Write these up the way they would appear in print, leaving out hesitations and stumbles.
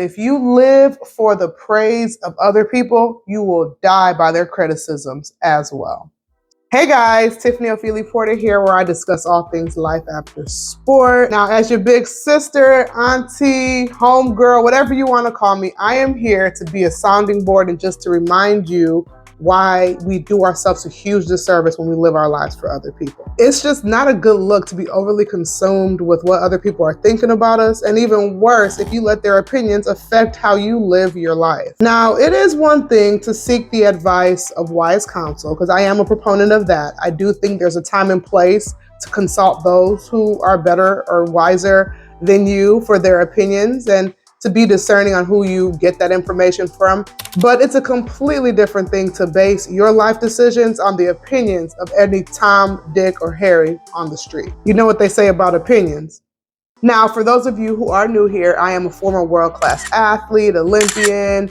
If you live for the praise of other people, you will die by their criticisms as well. Hey guys, Tiffany Ofili Porter here, where I discuss all things life after sport. Now, as your big sister, auntie, homegirl, whatever you want to call me, I am here to be a sounding board and just to remind you why we do ourselves a huge disservice when we live our lives for other people. It's just not a good look to be overly consumed with what other people are thinking about us, and even worse, if you let their opinions affect how you live your life. Now, it is one thing to seek the advice of wise counsel, because I am a proponent of that. I do think there's a time and place to consult those who are better or wiser than you for their opinions, and to be discerning on who you get that information from. But it's a completely different thing to base your life decisions on the opinions of any Tom, Dick, or Harry on the street. You know what they say about opinions. Now, for those of you who are new here, I am a former world-class athlete, Olympian,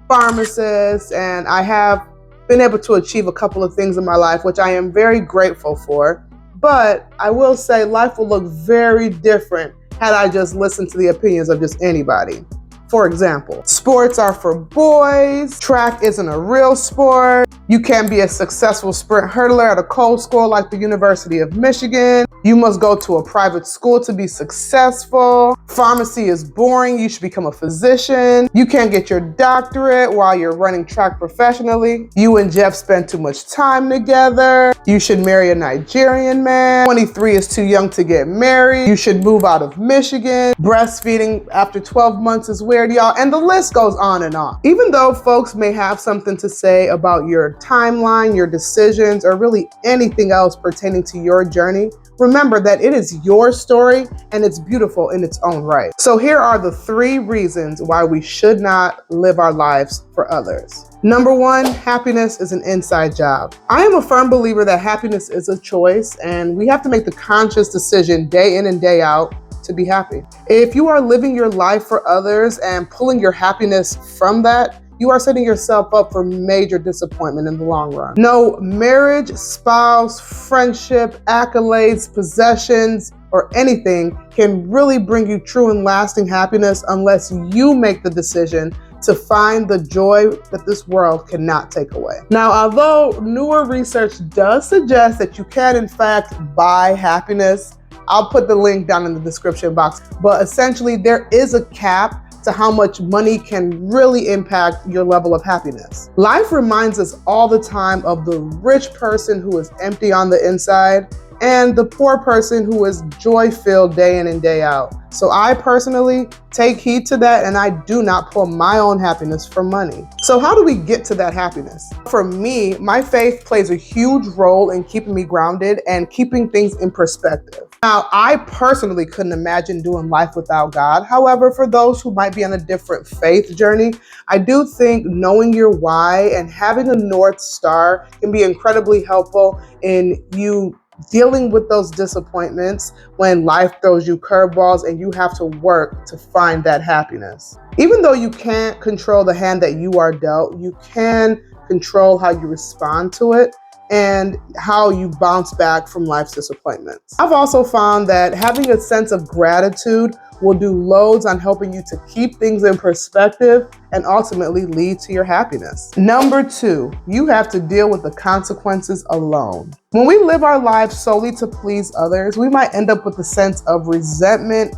pharmacist, and I have been able to achieve a couple of things in my life, which I am very grateful for. But I will say life will look very different had I just listened to the opinions of just anybody. For example, sports are for boys, track isn't a real sport, you can't be a successful sprint hurdler at a cold school like the University of Michigan, you must go to a private school to be successful, pharmacy is boring, you should become a physician, you can't get your doctorate while you're running track professionally, you and Jeff spend too much time together, you should marry a Nigerian man, 23 is too young to get married, you should move out of Michigan, breastfeeding after 12 months is weird, y'all, and the list goes on and on. Even though folks may have something to say about your timeline, your decisions, or really anything else pertaining to your journey, remember that it is your story and it's beautiful in its own right. So here are the 3 reasons why we should not live our lives for others. Number 1, happiness is an inside job. I am a firm believer that happiness is a choice, and we have to make the conscious decision day in and day out to be happy. If you are living your life for others and pulling your happiness from that, you are setting yourself up for major disappointment in the long run. No marriage, spouse, friendship, accolades, possessions, or anything can really bring you true and lasting happiness unless you make the decision to find the joy that this world cannot take away. Now, although newer research does suggest that you can in fact buy happiness, I'll put the link down in the description box, but essentially there is a cap to how much money can really impact your level of happiness. Life reminds us all the time of the rich person who is empty on the inside and the poor person who is joy-filled day in and day out. So I personally take heed to that, and I do not pull my own happiness from money. So how do we get to that happiness? For me, my faith plays a huge role in keeping me grounded and keeping things in perspective. Now, I personally couldn't imagine doing life without God. However, for those who might be on a different faith journey, I do think knowing your why and having a North Star can be incredibly helpful in you dealing with those disappointments when life throws you curveballs and you have to work to find that happiness. Even though you can't control the hand that you are dealt, you can control how you respond to it and how you bounce back from life's disappointments. I've also found that having a sense of gratitude will do loads on helping you to keep things in perspective and ultimately lead to your happiness. Number 2, you have to deal with the consequences alone. When we live our lives solely to please others, we might end up with a sense of resentment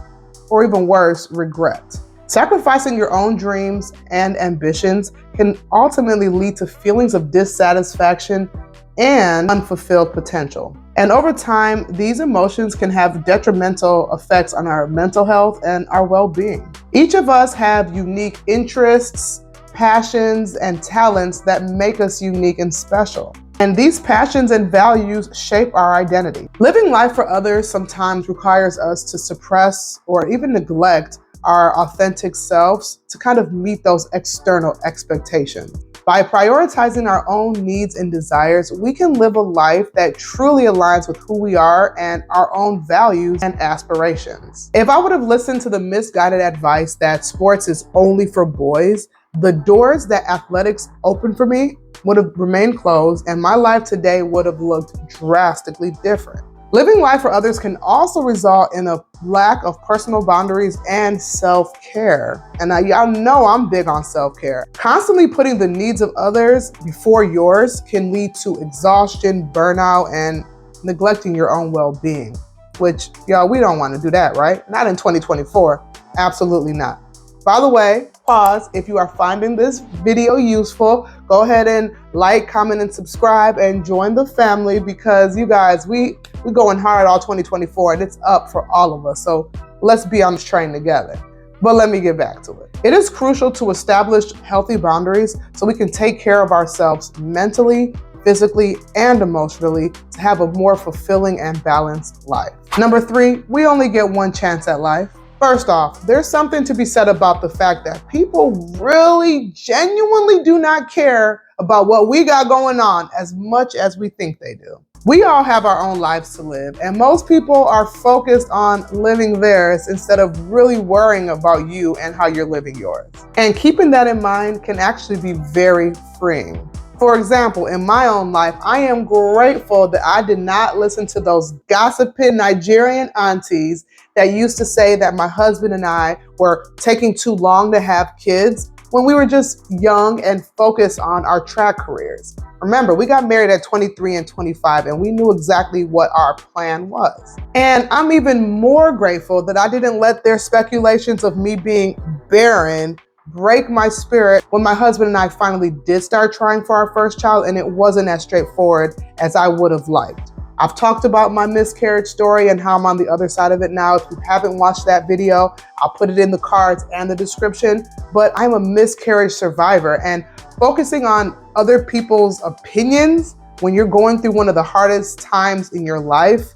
or even worse, regret. Sacrificing your own dreams and ambitions can ultimately lead to feelings of dissatisfaction and unfulfilled potential. And over time, these emotions can have detrimental effects on our mental health and our well-being. Each of us have unique interests, passions, and talents that make us unique and special. And these passions and values shape our identity. Living life for others sometimes requires us to suppress or even neglect our authentic selves to kind of meet those external expectations. By prioritizing our own needs and desires, we can live a life that truly aligns with who we are and our own values and aspirations. If I would have listened to the misguided advice that sports is only for boys, the doors that athletics opened for me would have remained closed and my life today would have looked drastically different. Living life for others can also result in a lack of personal boundaries and self-care. And y'all know I'm big on self-care. Constantly putting the needs of others before yours can lead to exhaustion, burnout, and neglecting your own well-being, which, y'all, we don't want to do that, right? Not in 2024. Absolutely not. By the way, pause. If you are finding this video useful, go ahead and like, comment, and subscribe and join the family, because you guys, we're going hard all 2024 and it's up for all of us. So let's be on this train together. But let me get back to it. It is crucial to establish healthy boundaries so we can take care of ourselves mentally, physically, and emotionally to have a more fulfilling and balanced life. Number 3, we only get one chance at life. First off, there's something to be said about the fact that people really genuinely do not care about what we got going on as much as we think they do. We all have our own lives to live, and most people are focused on living theirs instead of really worrying about you and how you're living yours. And keeping that in mind can actually be very freeing. For example, in my own life, I am grateful that I did not listen to those gossiping Nigerian aunties that used to say that my husband and I were taking too long to have kids when we were just young and focused on our track careers. Remember, we got married at 23 and 25, and we knew exactly what our plan was. And I'm even more grateful that I didn't let their speculations of me being barren break my spirit when my husband and I finally did start trying for our first child, and it wasn't as straightforward as I would have liked. I've talked about my miscarriage story and how I'm on the other side of it now. If you haven't watched that video, I'll put it in the cards and the description. But I'm a miscarriage survivor, and focusing on other people's opinions when you're going through one of the hardest times in your life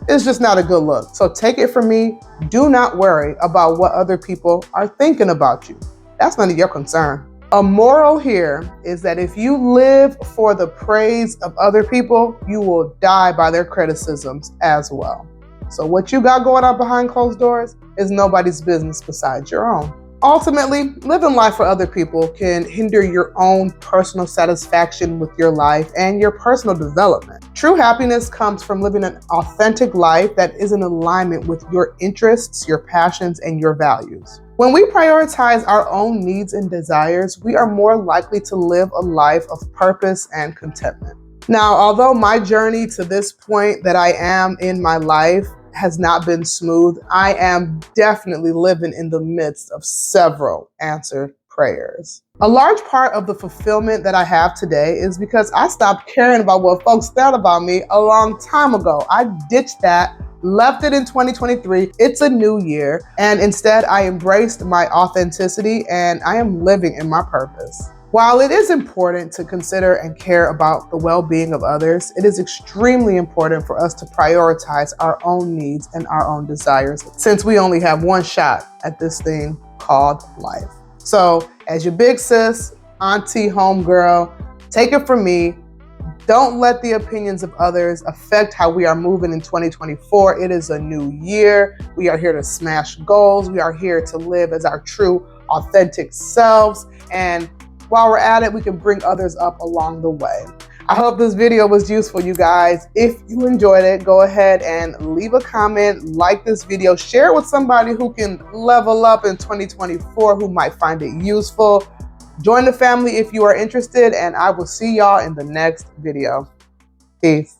is just not a good look. So take it from me, do not worry about what other people are thinking about you. That's none of your concern. A moral here is that if you live for the praise of other people, you will die by their criticisms as well. So what you got going on behind closed doors is nobody's business besides your own. Ultimately, living life for other people can hinder your own personal satisfaction with your life and your personal development. True happiness comes from living an authentic life that is in alignment with your interests, your passions, and your values. When we prioritize our own needs and desires, we are more likely to live a life of purpose and contentment. Now, although my journey to this point that I am in my life has not been smooth, I am definitely living in the midst of several answered prayers. A large part of the fulfillment that I have today is because I stopped caring about what folks thought about me a long time ago. I ditched that, left it in 2023. It's a new year, and instead I embraced my authenticity and I am living in my purpose. While it is important to consider and care about the well-being of others, it is extremely important for us to prioritize our own needs and our own desires, since we only have one shot at this thing called life. So as your big sis, auntie, homegirl, take it from me, don't let the opinions of others affect how we are moving in 2024. It is a new year. We are here to smash goals. We are here to live as our true, authentic selves. And while we're at it, we can bring others up along the way. I hope this video was useful, you guys. If you enjoyed it, go ahead and leave a comment, like this video, share it with somebody who can level up in 2024, who might find it useful. Join the family if you are interested, and I will see y'all in the next video. Peace.